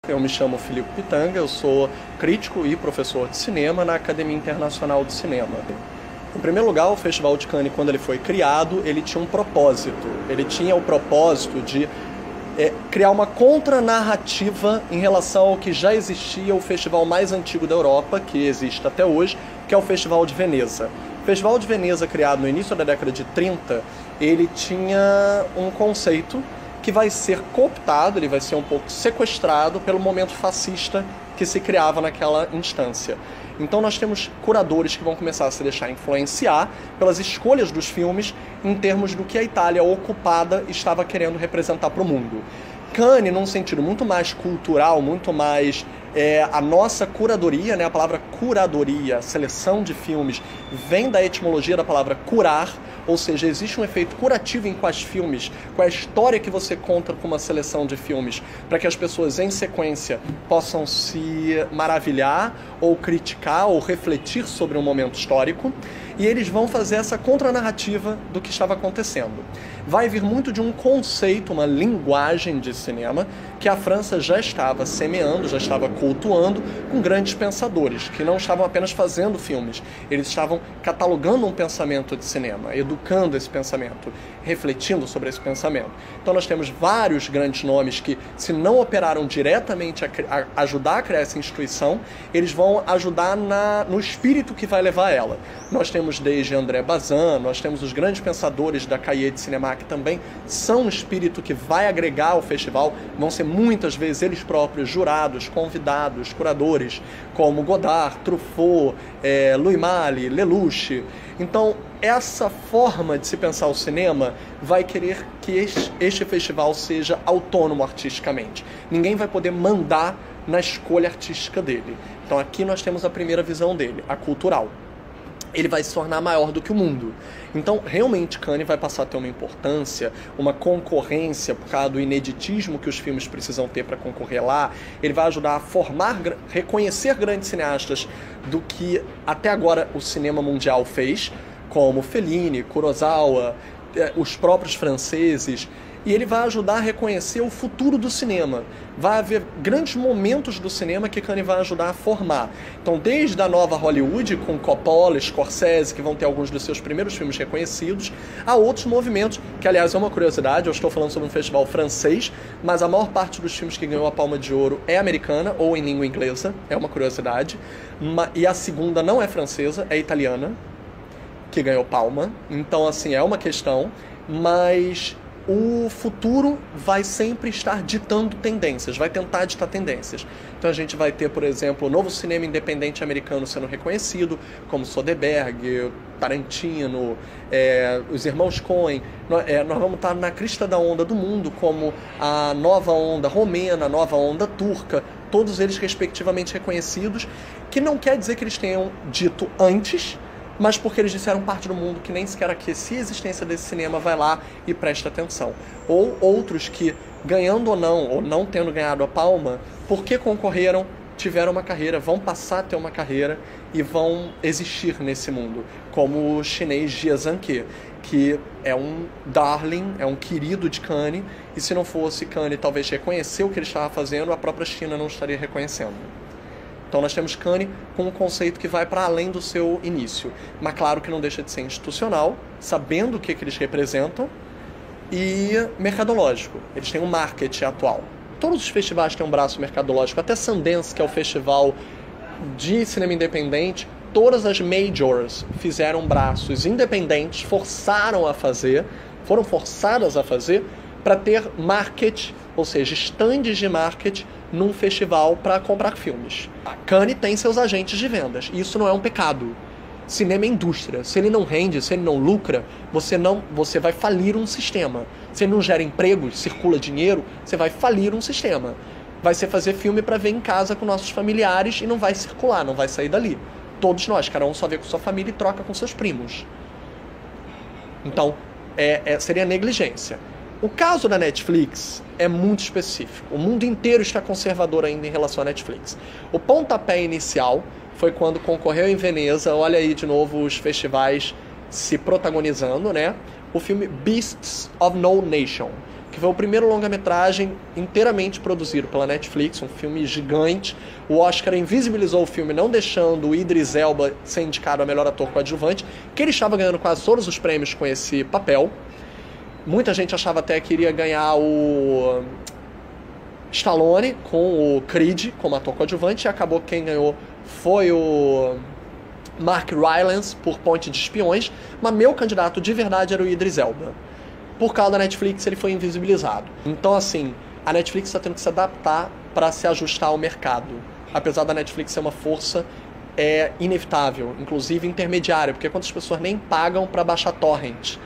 Eu me chamo Filipe Pitanga, eu sou crítico e professor de cinema na Academia Internacional de Cinema. Em primeiro lugar, o Festival de Cannes, quando ele foi criado, ele tinha um propósito. Ele tinha o propósito de criar uma contranarrativa em relação ao que já existia o festival mais antigo da Europa, que existe até hoje, que é o Festival de Veneza. O Festival de Veneza, criado no início da década de 30, ele tinha um conceito que vai ser cooptado, ele vai ser um pouco sequestrado pelo momento fascista que se criava naquela instância. Então nós temos curadores que vão começar a se deixar influenciar pelas escolhas dos filmes em termos do que a Itália ocupada estava querendo representar para o mundo. Cannes, num sentido muito mais cultural, muito mais a nossa curadoria, né? A palavra curadoria, seleção de filmes, vem da etimologia da palavra curar, ou seja, existe um efeito curativo em quais filmes, qual é a história que você conta com uma seleção de filmes, para que as pessoas em sequência possam se maravilhar, ou criticar, ou refletir sobre um momento histórico, e eles vão fazer essa contranarrativa do que estava acontecendo. Vai vir muito de um conceito, uma linguagem de cinema, que a França já estava semeando, já estava cultuando com grandes pensadores, que não estavam apenas fazendo filmes, eles estavam catalogando um pensamento de cinema, educando esse pensamento, refletindo sobre esse pensamento. Então nós temos vários grandes nomes que, se não operaram diretamente a ajudar a criar essa instituição, eles vão ajudar no espírito que vai levar a ela. Nós temos desde André Bazin, nós temos os grandes pensadores da Cahiers de Cinema, que também são um espírito que vai agregar ao festival, vão ser muitas vezes eles próprios jurados, convidados, curadores, como Godard, Truffaut, Louis Malle, Lelouch. Então, essa forma de se pensar o cinema vai querer que este festival seja autônomo artisticamente. Ninguém vai poder mandar na escolha artística dele. Então aqui nós temos a primeira visão dele, a cultural. Ele vai se tornar maior do que o mundo. Então, realmente, Cannes vai passar a ter uma importância, uma concorrência por causa do ineditismo que os filmes precisam ter para concorrer lá. Ele vai ajudar a formar, reconhecer grandes cineastas do que até agora o cinema mundial fez, como Fellini, Kurosawa, os próprios franceses. E ele vai ajudar a reconhecer o futuro do cinema. Vai haver grandes momentos do cinema que Cannes vai ajudar a formar. Então, desde a nova Hollywood, com Coppola, Scorsese, que vão ter alguns dos seus primeiros filmes reconhecidos, a outros movimentos, que aliás é uma curiosidade, eu estou falando sobre um festival francês, mas a maior parte dos filmes que ganhou a Palma de Ouro é americana, ou em língua inglesa, é uma curiosidade. E a segunda não é francesa, é italiana, que ganhou Palma. Então, assim, é uma questão, mas o futuro vai sempre estar ditando tendências, vai tentar ditar tendências. Então a gente vai ter, por exemplo, o novo cinema independente americano sendo reconhecido, como Soderbergh, Tarantino, os irmãos Coen. Nós vamos estar na crista da onda do mundo, como a nova onda romena, a nova onda turca, todos eles respectivamente reconhecidos, que não quer dizer que eles tenham dito antes, mas porque eles disseram parte do mundo que nem sequer aquecia a existência desse cinema, vai lá e presta atenção. Ou outros que, ganhando ou não tendo ganhado a Palma, porque concorreram, tiveram uma carreira, vão passar a ter uma carreira e vão existir nesse mundo, como o chinês Jia Zhangke, que é um darling, é um querido de Cannes, e se não fosse Cannes talvez reconhecer o que ele estava fazendo, a própria China não estaria reconhecendo. Então nós temos Cannes com um conceito que vai para além do seu início, mas claro que não deixa de ser institucional, sabendo o que eles representam, e mercadológico. Eles têm um marketing atual. Todos os festivais têm um braço mercadológico, até Sundance, que é o festival de cinema independente, todas as majors fizeram braços independentes, foram forçadas a fazer para ter marketing, ou seja, estandes de marketing num festival para comprar filmes. A Cannes tem seus agentes de vendas. Isso não é um pecado. Cinema é indústria. Se ele não rende, se ele não lucra, você vai falir um sistema. Se ele não gera empregos, circula dinheiro, você vai falir um sistema. Vai ser fazer filme para ver em casa com nossos familiares e não vai circular, não vai sair dali. Todos nós, cada um só vê com sua família e troca com seus primos. Então, seria negligência. O caso da Netflix é muito específico. O mundo inteiro está conservador ainda em relação à Netflix. O pontapé inicial foi quando concorreu em Veneza, olha aí de novo os festivais se protagonizando, né? O filme Beasts of No Nation, que que foi o primeiro longa-metragem inteiramente produzido pela Netflix, um filme gigante. O Oscar invisibilizou o filme, não deixando o Idris Elba ser indicado a melhor ator coadjuvante, que ele estava ganhando quase todos os prêmios com esse papel. Muita gente achava até que iria ganhar o Stallone com o Creed como ator coadjuvante, e acabou que quem ganhou foi o Mark Rylance por Ponte de Espiões, mas meu candidato de verdade era o Idris Elba. Por causa da Netflix, ele foi invisibilizado. Então, assim, a Netflix está tendo que se adaptar para se ajustar ao mercado. Apesar da Netflix ser uma força inevitável, inclusive intermediária, porque quantas pessoas nem pagam para baixar torrent?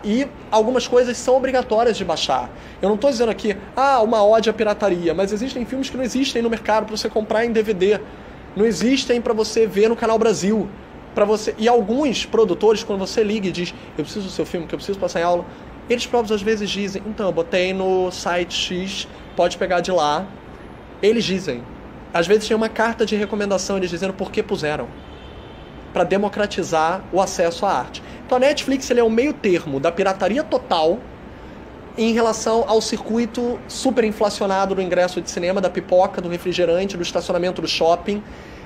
E algumas coisas são obrigatórias de baixar. Eu não estou dizendo aqui, uma ode à pirataria, mas existem filmes que não existem no mercado para você comprar em DVD. Não existem para você ver no Canal Brasil. E alguns produtores, quando você liga e diz, eu preciso do seu filme, que eu preciso passar em aula, eles próprios às vezes dizem, então, eu botei no site X, pode pegar de lá. Eles dizem. Às vezes tem uma carta de recomendação, eles dizendo por que puseram. Para democratizar o acesso à arte. Então a Netflix ele é o meio termo da pirataria total em relação ao circuito super inflacionado do ingresso de cinema, da pipoca, do refrigerante, do estacionamento do shopping,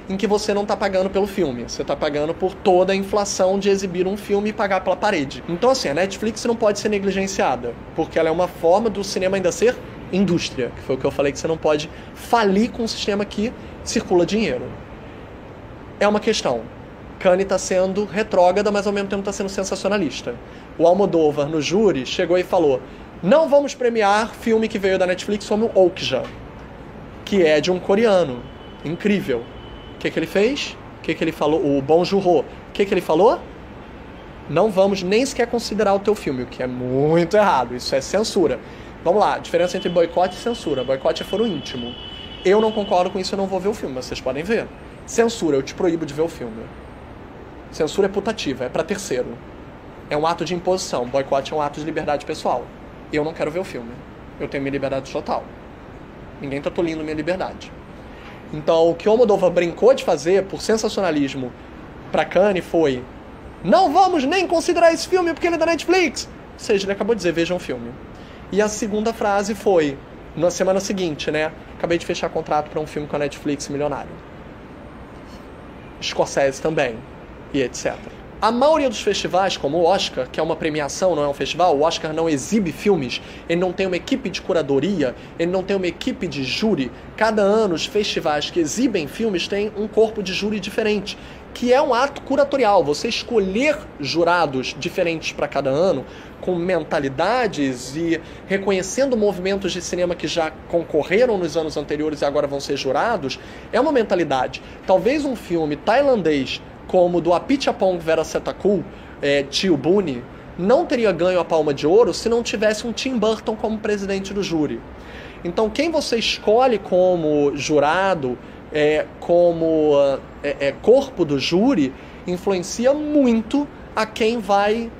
em que você não está pagando pelo filme, você está pagando por toda a inflação de exibir um filme e pagar pela parede. Então assim, a Netflix não pode ser negligenciada, porque ela é uma forma do cinema ainda ser indústria, que foi o que eu falei, que você não pode falir com um sistema que circula dinheiro. É uma questão. Cannes está sendo retrógrada, mas ao mesmo tempo está sendo sensacionalista. O Almodóvar, no júri, chegou e falou, não vamos premiar filme que veio da Netflix como Okja, que é de um coreano. Incrível. O que ele fez? O que ele falou? O Bong Joon-ho. O que ele falou? Não vamos nem sequer considerar o teu filme, o que é muito errado. Isso é censura. Vamos lá, diferença entre boicote e censura. Boicote é foro íntimo. Eu não concordo com isso, eu não vou ver o filme, mas vocês podem ver. Censura, eu te proíbo de ver o filme. Censura é putativa, é para terceiro. É um ato de imposição. Boicote é um ato de liberdade pessoal. Eu não quero ver o filme. Eu tenho minha liberdade total. Ninguém tá tolindo minha liberdade. Então, o que o Almodóvar brincou de fazer por sensacionalismo para Cannes foi, não vamos nem considerar esse filme porque ele é da Netflix. Ou seja, ele acabou de dizer, vejam o filme. E a segunda frase foi, na semana seguinte, né? Acabei de fechar contrato para um filme com a Netflix milionário. Scorsese também. E etc. A maioria dos festivais, como o Oscar, que é uma premiação, não é um festival, o Oscar não exibe filmes, ele não tem uma equipe de curadoria, ele não tem uma equipe de júri. Cada ano, os festivais que exibem filmes têm um corpo de júri diferente, que é um ato curatorial. Você escolher jurados diferentes para cada ano, com mentalidades e reconhecendo movimentos de cinema que já concorreram nos anos anteriores e agora vão ser jurados, é uma mentalidade. Talvez um filme tailandês como o do Apichatpong Veerasathakul, Tio Boone, não teria ganho a Palma de Ouro se não tivesse um Tim Burton como presidente do júri. Então, quem você escolhe como jurado, como corpo do júri, influencia muito a quem vai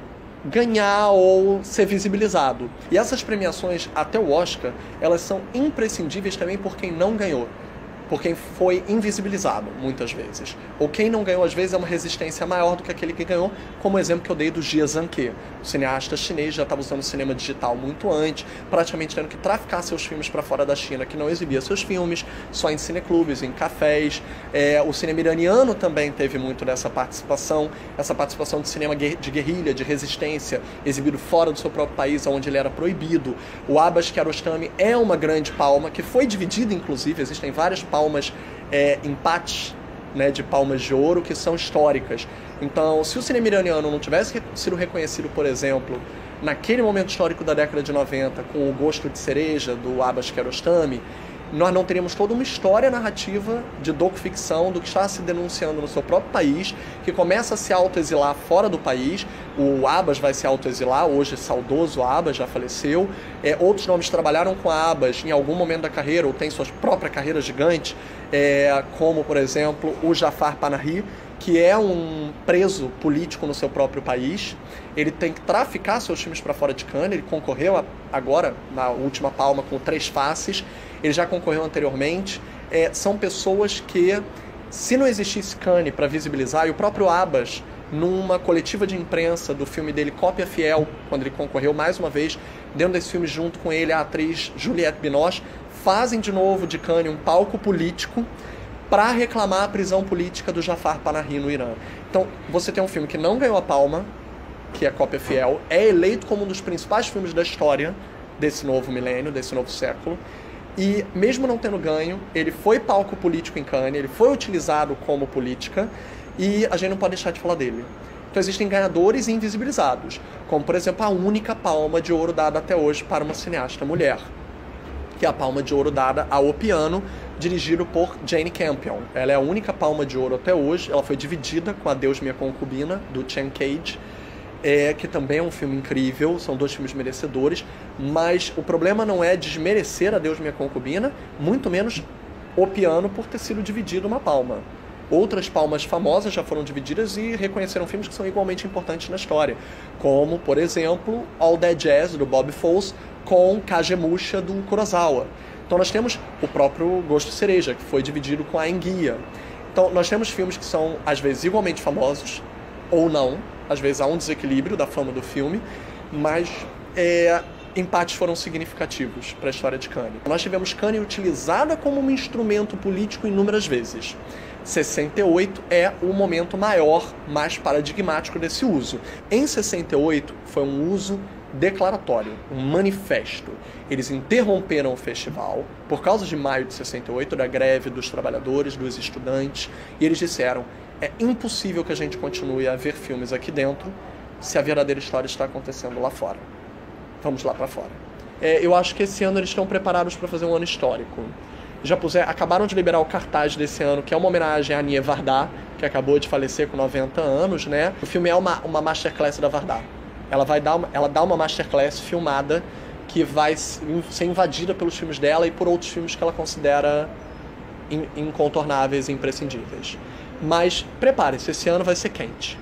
ganhar ou ser visibilizado. E essas premiações, até o Oscar, elas são imprescindíveis também por quem não ganhou. Por quem foi invisibilizado, muitas vezes. Ou quem não ganhou, às vezes, é uma resistência maior do que aquele que ganhou, como o exemplo que eu dei do Jia Zhangke. O cineasta chinês já estava usando o cinema digital muito antes, praticamente tendo que traficar seus filmes para fora da China, que não exibia seus filmes, só em cineclubes, em cafés. O cinema iraniano também teve muito dessa participação, essa participação de cinema de guerrilha, de resistência, exibido fora do seu próprio país, onde ele era proibido. O Abbas Kiarostami é uma grande palma, que foi dividida, inclusive, existem várias palmas, empates, né, de palmas de ouro que são históricas. Então, se o cinema iraniano não tivesse sido reconhecido, por exemplo, naquele momento histórico da década de 90, com o Gosto de Cereja, do Abbas Kiarostami, nós não teríamos toda uma história narrativa de docuficção do que está se denunciando no seu próprio país, que começa a se autoexilar fora do país. O Abbas vai se autoexilar, hoje saudoso Abbas, já faleceu. Outros nomes trabalharam com a Abbas em algum momento da carreira, ou têm suas próprias carreiras gigantes, como, por exemplo, o Jafar Panahi, que é um preso político no seu próprio país. Ele tem que traficar seus filmes para fora de Cannes. Ele concorreu agora, na última palma, com Três Faces. Ele já concorreu anteriormente. São pessoas que, se não existisse Cannes para visibilizar, e o próprio Abbas numa coletiva de imprensa do filme dele Cópia Fiel, quando ele concorreu mais uma vez, dentro desse filme junto com ele a atriz Juliette Binoche, fazem de novo de Cannes um palco político para reclamar a prisão política do Jafar Panahi no Irã. Então, você tem um filme que não ganhou a Palma, que é Cópia Fiel, é eleito como um dos principais filmes da história desse novo milênio, desse novo século, e mesmo não tendo ganho, ele foi palco político em Cannes, ele foi utilizado como política, e a gente não pode deixar de falar dele. Então existem ganhadores e invisibilizados, como por exemplo a única palma de ouro dada até hoje para uma cineasta mulher, que é a palma de ouro dada a O Piano, dirigido por Jane Campion. Ela é a única palma de ouro até hoje, ela foi dividida com Adeus Minha Concubina, do Chen Cage, que também é um filme incrível, são dois filmes merecedores, mas o problema não é desmerecer Adeus Minha Concubina, muito menos O Piano por ter sido dividido uma palma. Outras palmas famosas já foram divididas e reconheceram filmes que são igualmente importantes na história, como, por exemplo, All That Jazz, do Bob Fosse, com Kagemusha, do Kurosawa. Então nós temos o próprio Gosto Cereja, que foi dividido com a Enguia. Então nós temos filmes que são, às vezes, igualmente famosos, ou não. Às vezes há um desequilíbrio da fama do filme, mas empates foram significativos para a história de Cannes. Nós tivemos Cannes utilizada como um instrumento político inúmeras vezes. 68 é o momento maior, mais paradigmático desse uso. Em 68 foi um uso declaratório, um manifesto. Eles interromperam o festival por causa de maio de 68, da greve dos trabalhadores, dos estudantes, e eles disseram: é impossível que a gente continue a ver filmes aqui dentro se a verdadeira história está acontecendo lá fora. Vamos lá para fora. Eu acho que esse ano eles estão preparados para fazer um ano histórico. Acabaram de liberar o cartaz desse ano, que é uma homenagem a Nia Varda, que acabou de falecer com 90 anos, né? O filme é uma masterclass da Varda. Ela dá uma masterclass filmada que vai ser invadida pelos filmes dela e por outros filmes que ela considera incontornáveis e imprescindíveis. Mas prepare-se, esse ano vai ser quente.